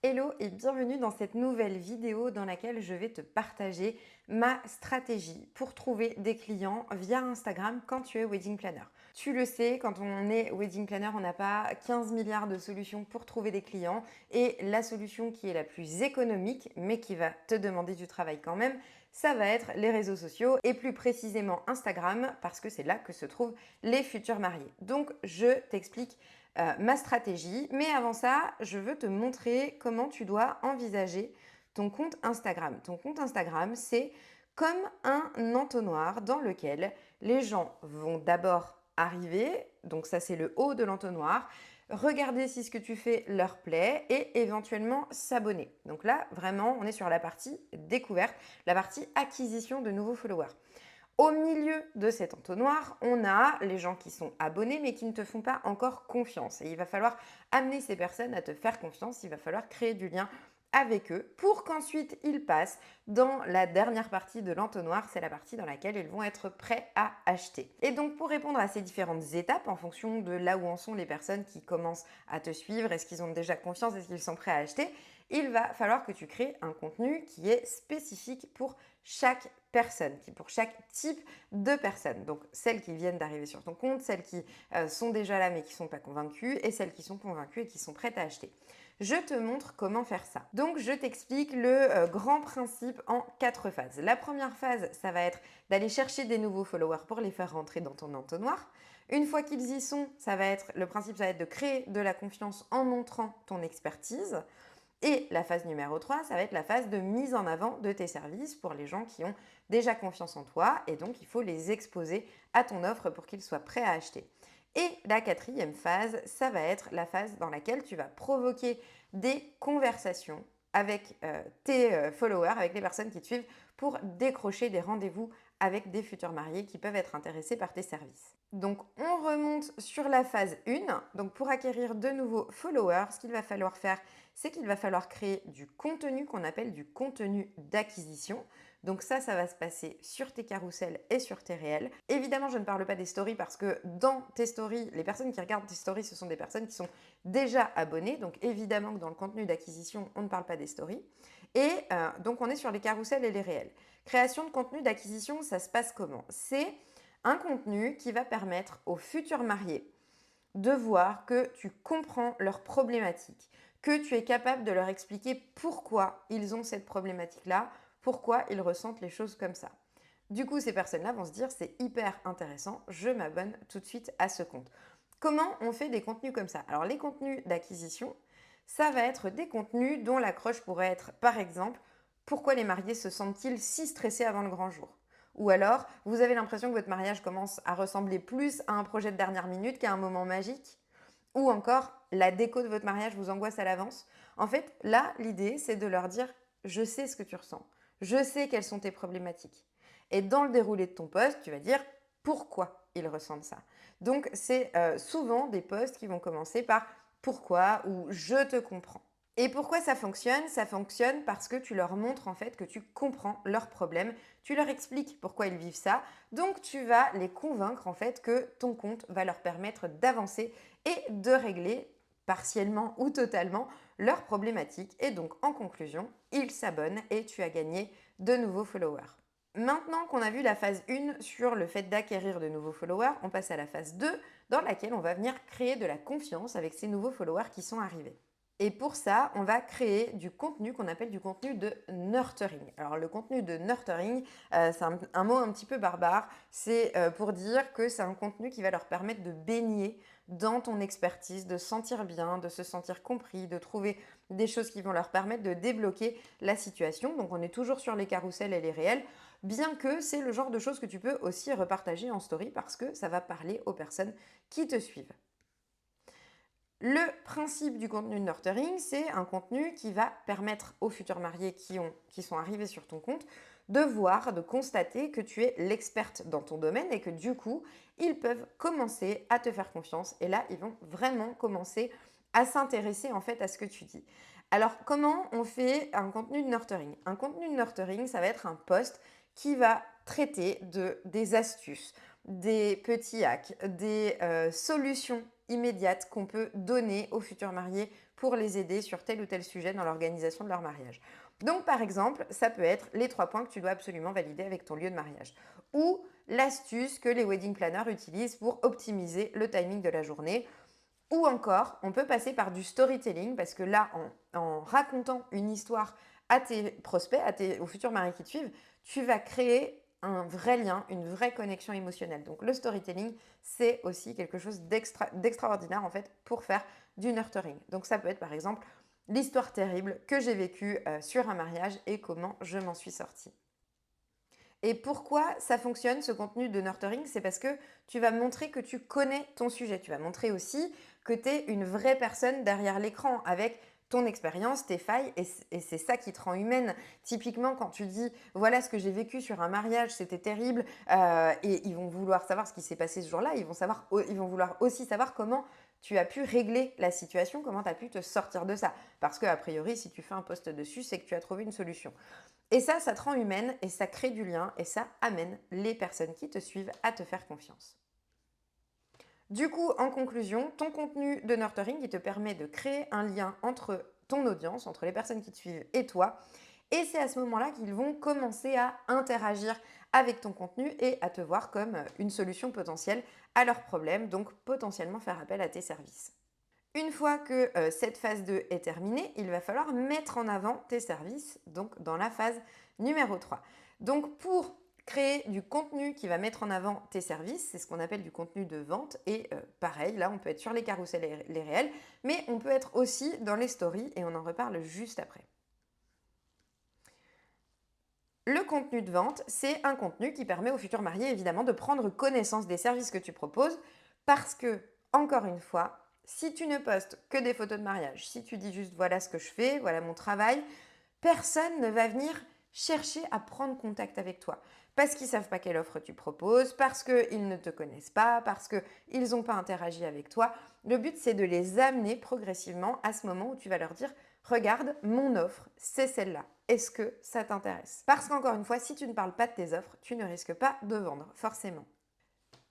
Hello et bienvenue dans cette nouvelle vidéo dans laquelle je vais te partager ma stratégie pour trouver des clients via Instagram quand tu es wedding planner. Tu le sais, quand on est wedding planner, on n'a pas 15 milliards de solutions pour trouver des clients et la solution qui est la plus économique mais qui va te demander du travail quand même, ça va être les réseaux sociaux et plus précisément Instagram parce que c'est là que se trouvent les futurs mariés. Donc je t'explique ma stratégie. Mais avant ça, je veux te montrer comment tu dois envisager ton compte Instagram. Ton compte Instagram, c'est comme un entonnoir dans lequel les gens vont d'abord arriver, donc ça c'est le haut de l'entonnoir, regarder si ce que tu fais leur plaît et éventuellement s'abonner. Donc là, vraiment, on est sur la partie découverte, la partie acquisition de nouveaux followers. Au milieu de cet entonnoir, on a les gens qui sont abonnés mais qui ne te font pas encore confiance. Et il va falloir amener ces personnes à te faire confiance, il va falloir créer du lien avec eux pour qu'ensuite ils passent dans la dernière partie de l'entonnoir, c'est la partie dans laquelle ils vont être prêts à acheter. Et donc pour répondre à ces différentes étapes, en fonction de là où en sont les personnes qui commencent à te suivre, est-ce qu'ils ont déjà confiance, est-ce qu'ils sont prêts à acheter, il va falloir que tu crées un contenu qui est spécifique pour chaque personne, pour chaque type de personne. Donc celles qui viennent d'arriver sur ton compte, celles qui sont déjà là mais qui ne sont pas convaincues et celles qui sont convaincues et qui sont prêtes à acheter. Je te montre comment faire ça. Donc je t'explique le grand principe en 4 phases. La première phase, ça va être d'aller chercher des nouveaux followers pour les faire rentrer dans ton entonnoir. Une fois qu'ils y sont, le principe, ça va être de créer de la confiance en montrant ton expertise. Et la phase numéro 3, ça va être la phase de mise en avant de tes services pour les gens qui ont déjà confiance en toi et donc il faut les exposer à ton offre pour qu'ils soient prêts à acheter. Et la quatrième phase, ça va être la phase dans laquelle tu vas provoquer des conversations avec tes followers, avec les personnes qui te suivent pour décrocher des rendez-vous avec des futurs mariés qui peuvent être intéressés par tes services. Donc on remonte sur la phase 1. Donc pour acquérir de nouveaux followers, ce qu'il va falloir faire, c'est qu'il va falloir créer du contenu qu'on appelle du contenu d'acquisition. Donc ça va se passer sur tes carousels et sur tes réels. Évidemment, je ne parle pas des stories parce que dans tes stories, les personnes qui regardent tes stories, ce sont des personnes qui sont déjà abonnées. Donc évidemment que dans le contenu d'acquisition, on ne parle pas des stories. Et donc on est sur les carousels et les réels. Création de contenu d'acquisition, ça se passe comment? C'est un contenu qui va permettre aux futurs mariés de voir que tu comprends leurs problématiques, que tu es capable de leur expliquer pourquoi ils ont cette problématique-là, pourquoi ils ressentent les choses comme ça. Du coup, ces personnes-là vont se dire c'est hyper intéressant, je m'abonne tout de suite à ce compte. Comment on fait des contenus comme ça? Alors les contenus d'acquisition, ça va être des contenus dont l'accroche pourrait être par exemple pourquoi les mariés se sentent-ils si stressés avant le grand jour? Ou alors, vous avez l'impression que votre mariage commence à ressembler plus à un projet de dernière minute qu'à un moment magique? Ou encore, la déco de votre mariage vous angoisse à l'avance? En fait, là, l'idée, c'est de leur dire, je sais ce que tu ressens. Je sais quelles sont tes problématiques. Et dans le déroulé de ton post, tu vas dire pourquoi ils ressentent ça. Donc, c'est souvent des posts qui vont commencer par pourquoi ou je te comprends. Et pourquoi ça fonctionne? Ça fonctionne parce que tu leur montres en fait que tu comprends leurs problèmes, tu leur expliques pourquoi ils vivent ça, donc tu vas les convaincre en fait que ton compte va leur permettre d'avancer et de régler partiellement ou totalement leurs problématiques. Et donc en conclusion, ils s'abonnent et tu as gagné de nouveaux followers. Maintenant qu'on a vu la phase 1 sur le fait d'acquérir de nouveaux followers, on passe à la phase 2 dans laquelle on va venir créer de la confiance avec ces nouveaux followers qui sont arrivés. Et pour ça, on va créer du contenu qu'on appelle du contenu de nurturing. Alors le contenu de nurturing, c'est un mot un petit peu barbare. C'est pour dire que c'est un contenu qui va leur permettre de baigner dans ton expertise, de se sentir bien, de se sentir compris, de trouver des choses qui vont leur permettre de débloquer la situation. Donc on est toujours sur les carousels et les réels, bien que c'est le genre de choses que tu peux aussi repartager en story parce que ça va parler aux personnes qui te suivent. Le principe du contenu de nurturing, c'est un contenu qui va permettre aux futurs mariés qui sont arrivés sur ton compte de voir, de constater que tu es l'experte dans ton domaine et que du coup, ils peuvent commencer à te faire confiance et là, ils vont vraiment commencer à s'intéresser en fait à ce que tu dis. Alors, comment on fait un contenu de nurturing? Un contenu de nurturing, ça va être un post qui va traiter des astuces, des petits hacks, des solutions immédiates qu'on peut donner aux futurs mariés pour les aider sur tel ou tel sujet dans l'organisation de leur mariage. Donc par exemple, ça peut être les 3 points que tu dois absolument valider avec ton lieu de mariage ou l'astuce que les wedding planners utilisent pour optimiser le timing de la journée. Ou encore, on peut passer par du storytelling parce que là, en racontant une histoire à tes prospects, aux futurs mariés qui te suivent, tu vas créer un vrai lien, une vraie connexion émotionnelle. Donc le storytelling, c'est aussi quelque chose d'extraordinaire en fait pour faire du nurturing. Donc ça peut être par exemple l'histoire terrible que j'ai vécue sur un mariage et comment je m'en suis sortie. Et pourquoi ça fonctionne, ce contenu de nurturing? C'est parce que tu vas montrer que tu connais ton sujet. Tu vas montrer aussi que tu es une vraie personne derrière l'écran avec ton expérience, tes failles, et c'est ça qui te rend humaine. Typiquement, quand tu dis voilà ce que j'ai vécu sur un mariage, c'était terrible, et ils vont vouloir savoir ce qui s'est passé ce jour-là, ils vont vouloir aussi savoir comment tu as pu régler la situation, comment tu as pu te sortir de ça. Parce que, a priori, si tu fais un post dessus, c'est que tu as trouvé une solution. Et ça te rend humaine et ça crée du lien et ça amène les personnes qui te suivent à te faire confiance. Du coup, en conclusion, ton contenu de nurturing, il te permet de créer un lien entre ton audience, entre les personnes qui te suivent et toi. Et c'est à ce moment-là qu'ils vont commencer à interagir avec ton contenu et à te voir comme une solution potentielle à leurs problèmes, donc potentiellement faire appel à tes services. Une fois que cette phase 2 est terminée, il va falloir mettre en avant tes services, donc dans la phase numéro 3. Donc pour créer du contenu qui va mettre en avant tes services, c'est ce qu'on appelle du contenu de vente. Et pareil, là on peut être sur les carousels et les réels, mais on peut être aussi dans les stories et on en reparle juste après. Le contenu de vente, c'est un contenu qui permet aux futurs mariés évidemment de prendre connaissance des services que tu proposes parce que, encore une fois, si tu ne postes que des photos de mariage, si tu dis juste voilà ce que je fais, voilà mon travail, personne ne va venir chercher à prendre contact avec toi. Parce qu'ils ne savent pas quelle offre tu proposes, parce qu'ils ne te connaissent pas, parce qu'ils n'ont pas interagi avec toi. Le but, c'est de les amener progressivement à ce moment où tu vas leur dire regarde, mon offre, c'est celle-là. Est-ce que ça t'intéresse? Parce qu'encore une fois, si tu ne parles pas de tes offres, tu ne risques pas de vendre, forcément.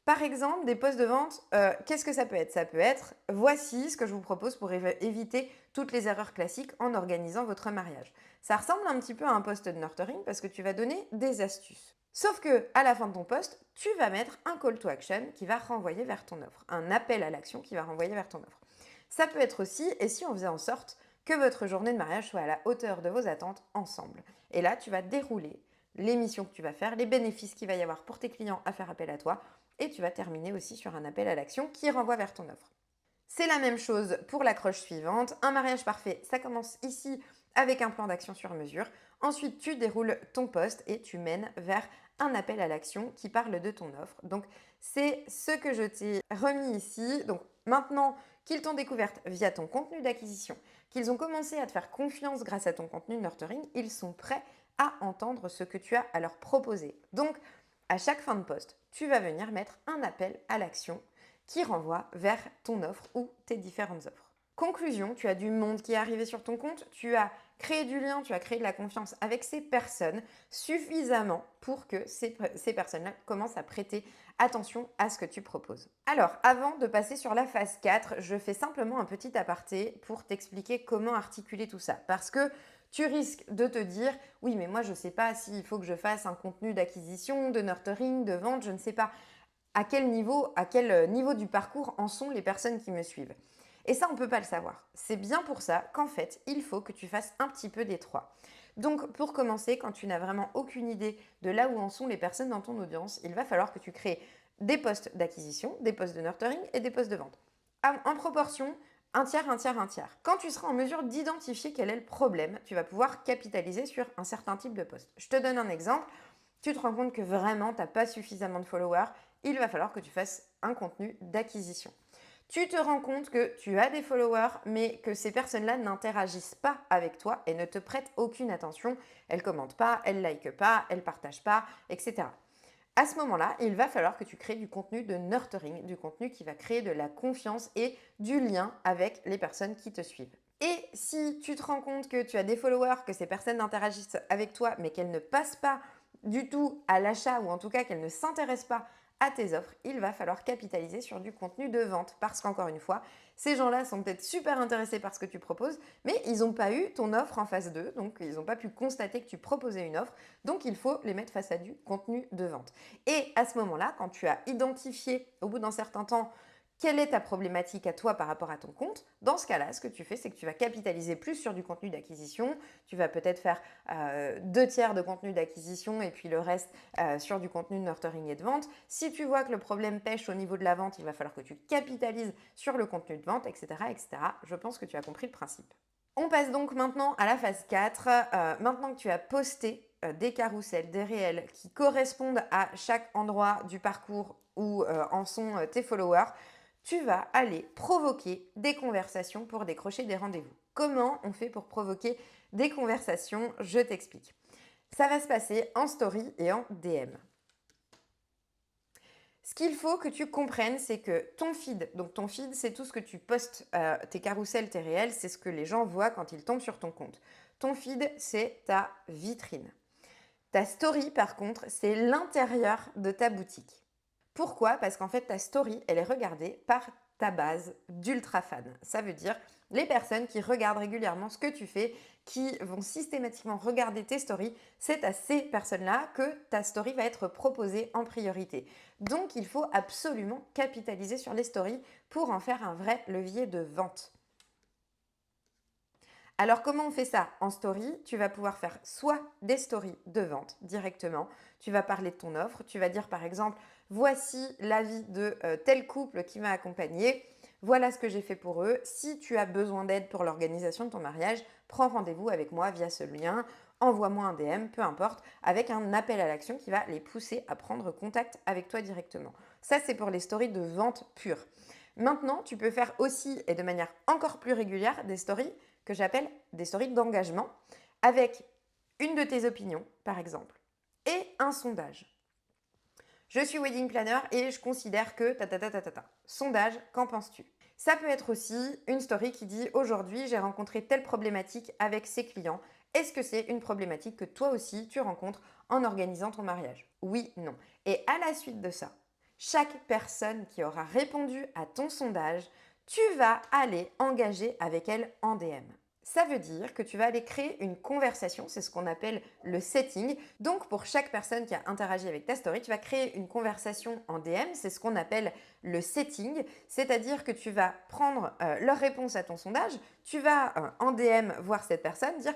Par exemple, des posts de vente, qu'est-ce que ça peut être? Ça peut être voici ce que je vous propose pour éviter toutes les erreurs classiques en organisant votre mariage. Ça ressemble un petit peu à un post de nurturing parce que tu vas donner des astuces. Sauf que à la fin de ton post, tu vas mettre un call to action qui va renvoyer vers ton offre, un appel à l'action qui va renvoyer vers ton offre. Ça peut être aussi, et si on faisait en sorte que votre journée de mariage soit à la hauteur de vos attentes ensemble. Et là, tu vas dérouler les missions que tu vas faire, les bénéfices qu'il va y avoir pour tes clients à faire appel à toi, et tu vas terminer aussi sur un appel à l'action qui renvoie vers ton offre. C'est la même chose pour l'accroche suivante. Un mariage parfait, ça commence ici avec un plan d'action sur mesure. Ensuite, tu déroules ton poste et tu mènes vers un appel à l'action qui parle de ton offre. Donc, c'est ce que je t'ai remis ici. Donc, maintenant qu'ils t'ont découverte via ton contenu d'acquisition, qu'ils ont commencé à te faire confiance grâce à ton contenu nurturing, ils sont prêts à entendre ce que tu as à leur proposer. Donc, à chaque fin de poste, tu vas venir mettre un appel à l'action qui renvoie vers ton offre ou tes différentes offres. Conclusion, tu as du monde qui est arrivé sur ton compte, tu as créé du lien, tu as créé de la confiance avec ces personnes suffisamment pour que ces personnes-là commencent à prêter attention à ce que tu proposes. Alors, avant de passer sur la phase 4, je fais simplement un petit aparté pour t'expliquer comment articuler tout ça. Parce que tu risques de te dire, oui, mais moi, je ne sais pas s'il faut que je fasse un contenu d'acquisition, de nurturing, de vente, je ne sais pas à quel niveau du parcours en sont les personnes qui me suivent. Et ça, on ne peut pas le savoir. C'est bien pour ça qu'en fait, il faut que tu fasses un petit peu des trois. Donc, pour commencer, quand tu n'as vraiment aucune idée de là où en sont les personnes dans ton audience, il va falloir que tu crées des posts d'acquisition, des posts de nurturing et des posts de vente. En proportion, un tiers, un tiers, un tiers. Quand tu seras en mesure d'identifier quel est le problème, tu vas pouvoir capitaliser sur un certain type de post. Je te donne un exemple. Tu te rends compte que vraiment, tu n'as pas suffisamment de followers, il va falloir que tu fasses un contenu d'acquisition. Tu te rends compte que tu as des followers, mais que ces personnes-là n'interagissent pas avec toi et ne te prêtent aucune attention. Elles ne commentent pas, elles ne likent pas, elles ne partagent pas, etc. À ce moment-là, il va falloir que tu crées du contenu de nurturing, du contenu qui va créer de la confiance et du lien avec les personnes qui te suivent. Et si tu te rends compte que tu as des followers, que ces personnes interagissent avec toi, mais qu'elles ne passent pas du tout à l'achat, ou en tout cas qu'elles ne s'intéressent pas à tes offres, il va falloir capitaliser sur du contenu de vente. Parce qu'encore une fois, ces gens-là sont peut-être super intéressés par ce que tu proposes, mais ils n'ont pas eu ton offre en face d'eux, donc ils n'ont pas pu constater que tu proposais une offre, donc il faut les mettre face à du contenu de vente. Et à ce moment-là, quand tu as identifié au bout d'un certain temps quelle est ta problématique à toi par rapport à ton compte, dans ce cas-là, ce que tu fais, c'est que tu vas capitaliser plus sur du contenu d'acquisition. Tu vas peut-être faire 2 tiers de contenu d'acquisition et puis le reste sur du contenu de nurturing et de vente. Si tu vois que le problème pêche au niveau de la vente, il va falloir que tu capitalises sur le contenu de vente, etc., etc. Je pense que tu as compris le principe. On passe donc maintenant à la phase 4. Maintenant que tu as posté des carousels, des réels qui correspondent à chaque endroit du parcours où en sont tes followers, tu vas aller provoquer des conversations pour décrocher des rendez-vous. Comment on fait pour provoquer des conversations? Je t'explique. Ça va se passer en story et en DM. Ce qu'il faut que tu comprennes, c'est que ton feed, donc ton feed, c'est tout ce que tu postes, tes carousels, tes réels, c'est ce que les gens voient quand ils tombent sur ton compte. Ton feed, c'est ta vitrine. Ta story, par contre, c'est l'intérieur de ta boutique. Pourquoi? Parce qu'en fait, ta story, elle est regardée par ta base d'ultra fans. Ça veut dire les personnes qui regardent régulièrement ce que tu fais, qui vont systématiquement regarder tes stories, c'est à ces personnes-là que ta story va être proposée en priorité. Donc, il faut absolument capitaliser sur les stories pour en faire un vrai levier de vente. Alors comment on fait ça? En story, tu vas pouvoir faire soit des stories de vente directement, tu vas parler de ton offre, tu vas dire par exemple, voici l'avis de tel couple qui m'a accompagné, voilà ce que j'ai fait pour eux, si tu as besoin d'aide pour l'organisation de ton mariage, prends rendez-vous avec moi via ce lien, envoie-moi un DM, peu importe, avec un appel à l'action qui va les pousser à prendre contact avec toi directement. Ça, c'est pour les stories de vente pure. Maintenant, tu peux faire aussi, et de manière encore plus régulière, des stories que j'appelle des stories d'engagement, avec une de tes opinions, par exemple, et un sondage. Je suis wedding planner et je considère que ta ta ta ta ta ta. Sondage, qu'en penses-tu? Ça peut être aussi une story qui dit aujourd'hui j'ai rencontré telle problématique avec ces clients. Est-ce que c'est une problématique que toi aussi tu rencontres en organisant ton mariage? Oui, non. Et à la suite de ça, chaque personne qui aura répondu à ton sondage, tu vas aller engager avec elle en DM. Ça veut dire que tu vas aller créer une conversation, c'est ce qu'on appelle le setting. Donc pour chaque personne qui a interagi avec ta story, tu vas créer une conversation en DM, c'est ce qu'on appelle le setting, c'est-à-dire que tu vas prendre leur réponse à ton sondage, tu vas en DM voir cette personne, dire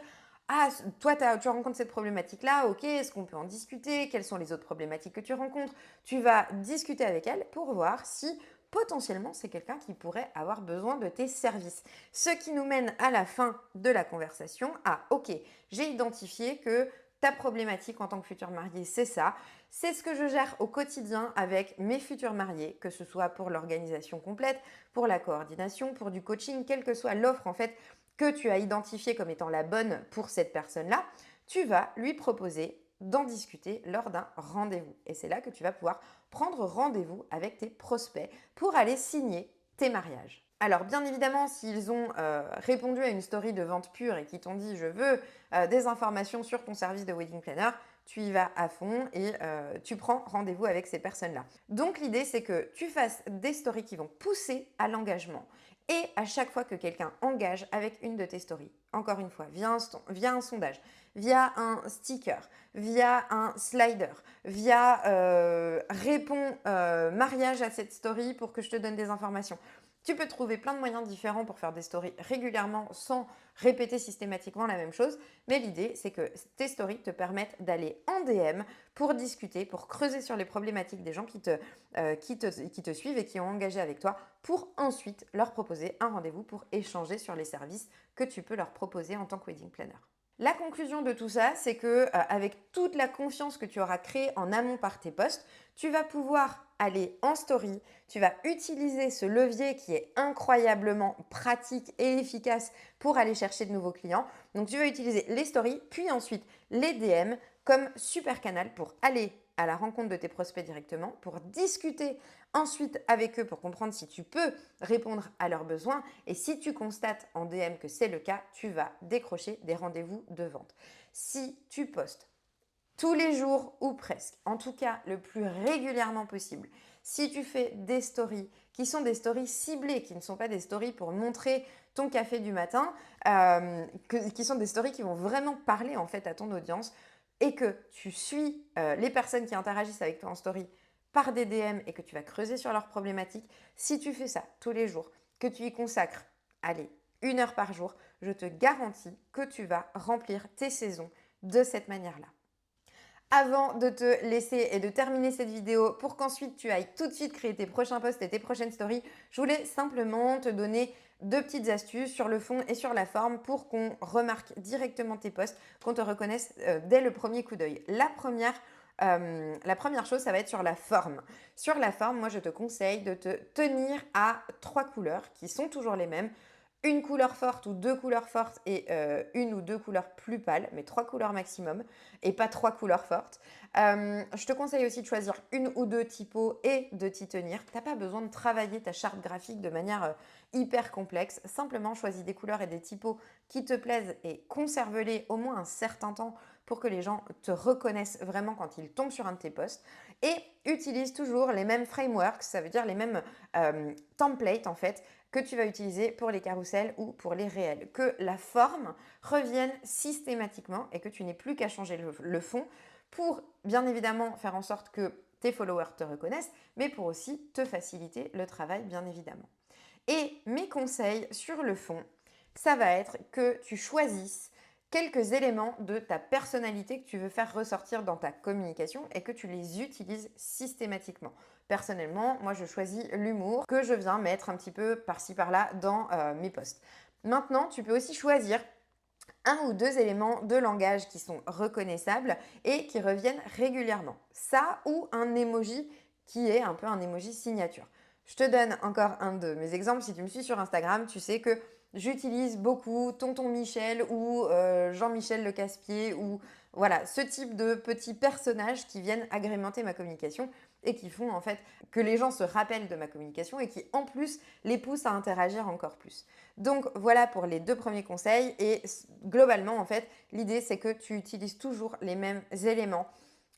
ah, toi, tu rencontres cette problématique-là, ok, est-ce qu'on peut en discuter? Quelles sont les autres problématiques que tu rencontres? Tu vas discuter avec elle pour voir si potentiellement c'est quelqu'un qui pourrait avoir besoin de tes services. Ce qui nous mène à la fin de la conversation à ok, j'ai identifié que ta problématique en tant que futur marié, c'est ça. C'est ce que je gère au quotidien avec mes futurs mariés, que ce soit pour l'organisation complète, pour la coordination, pour du coaching, quelle que soit l'offre en fait que tu as identifiée comme étant la bonne pour cette personne-là, tu vas lui proposer d'en discuter lors d'un rendez-vous. Et c'est là que tu vas pouvoir prendre rendez-vous avec tes prospects pour aller signer tes mariages. Alors bien évidemment, s'ils ont répondu à une story de vente pure et qui t'ont dit je veux des informations sur ton service de wedding planner, tu y vas à fond et tu prends rendez-vous avec ces personnes-là. Donc l'idée c'est que tu fasses des stories qui vont pousser à l'engagement. Et à chaque fois que quelqu'un engage avec une de tes stories, encore une fois, via un sondage, via un sticker, via un slider, via réponds mariage à cette story pour que je te donne des informations. Tu peux trouver plein de moyens différents pour faire des stories régulièrement sans répéter systématiquement la même chose. Mais l'idée, c'est que tes stories te permettent d'aller en DM pour discuter, pour creuser sur les problématiques des gens qui te suivent et qui ont engagé avec toi pour ensuite leur proposer un rendez-vous pour échanger sur les services que tu peux leur proposer en tant que wedding planner. La conclusion de tout ça, c'est que avec toute la confiance que tu auras créée en amont par tes posts, tu vas pouvoir aller en story, tu vas utiliser ce levier qui est incroyablement pratique et efficace pour aller chercher de nouveaux clients. Donc tu vas utiliser les stories, puis ensuite les DM comme super canal pour aller à la rencontre de tes prospects directement, pour discuter ensuite avec eux pour comprendre si tu peux répondre à leurs besoins. Et si tu constates en DM que c'est le cas, tu vas décrocher des rendez-vous de vente. Si tu postes tous les jours ou presque, en tout cas le plus régulièrement possible. Si tu fais des stories qui sont des stories ciblées, qui ne sont pas des stories pour montrer ton café du matin, qui sont des stories qui vont vraiment parler en fait à ton audience et que tu suis les personnes qui interagissent avec toi en story par des DM et que tu vas creuser sur leurs problématiques, si tu fais ça tous les jours, que tu y consacres, allez, 1 heure par jour, je te garantis que tu vas remplir tes saisons de cette manière-là. Avant de te laisser et de terminer cette vidéo pour qu'ensuite tu ailles tout de suite créer tes prochains posts et tes prochaines stories, je voulais simplement te donner 2 petites astuces sur le fond et sur la forme pour qu'on remarque directement tes posts, qu'on te reconnaisse dès le premier coup d'œil. La première chose, ça va être sur la forme. Sur la forme, moi je te conseille de te tenir à 3 couleurs qui sont toujours les mêmes. Une couleur forte ou 2 couleurs fortes et 1 ou 2 couleurs plus pâles, mais 3 couleurs maximum et pas 3 couleurs fortes. Je te conseille aussi de choisir 1 ou 2 typos et de t'y tenir. Tu n'as pas besoin de travailler ta charte graphique de manière hyper complexe. Simplement, choisis des couleurs et des typos qui te plaisent et conserve-les au moins un certain temps pour que les gens te reconnaissent vraiment quand ils tombent sur un de tes posts. Et utilise toujours les mêmes frameworks, ça veut dire les mêmes templates en fait, que tu vas utiliser pour les carousels ou pour les réels. Que la forme revienne systématiquement et que tu n'aies plus qu'à changer le fond pour bien évidemment faire en sorte que tes followers te reconnaissent, mais pour aussi te faciliter le travail bien évidemment. Et mes conseils sur le fond, ça va être que tu choisisses quelques éléments de ta personnalité que tu veux faire ressortir dans ta communication et que tu les utilises systématiquement. Personnellement, moi je choisis l'humour que je viens mettre un petit peu par-ci par-là dans mes posts. Maintenant, tu peux aussi choisir 1 ou 2 éléments de langage qui sont reconnaissables et qui reviennent régulièrement. Ça ou un emoji qui est un peu un emoji signature. Je te donne encore un de mes exemples. Si tu me suis sur Instagram, tu sais que j'utilise beaucoup Tonton Michel ou Jean-Michel le Casse-Pied ou voilà, ce type de petits personnages qui viennent agrémenter ma communication et qui font en fait que les gens se rappellent de ma communication et qui en plus les poussent à interagir encore plus. Donc voilà pour les 2 premiers conseils et globalement en fait l'idée c'est que tu utilises toujours les mêmes éléments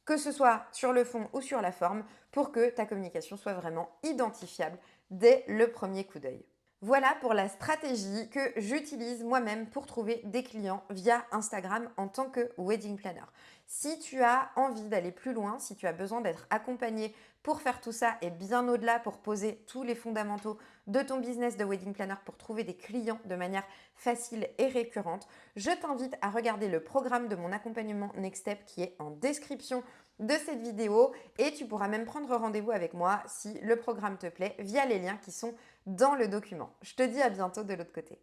que ce soit sur le fond ou sur la forme pour que ta communication soit vraiment identifiable dès le premier coup d'œil. Voilà pour la stratégie que j'utilise moi-même pour trouver des clients via Instagram en tant que wedding planner. Si tu as envie d'aller plus loin, si tu as besoin d'être accompagné pour faire tout ça et bien au-delà pour poser tous les fondamentaux de ton business de wedding planner pour trouver des clients de manière facile et récurrente, je t'invite à regarder le programme de mon accompagnement Next Step qui est en description de cette vidéo et tu pourras même prendre rendez-vous avec moi si le programme te plaît via les liens qui sont dans le document. Je te dis à bientôt de l'autre côté.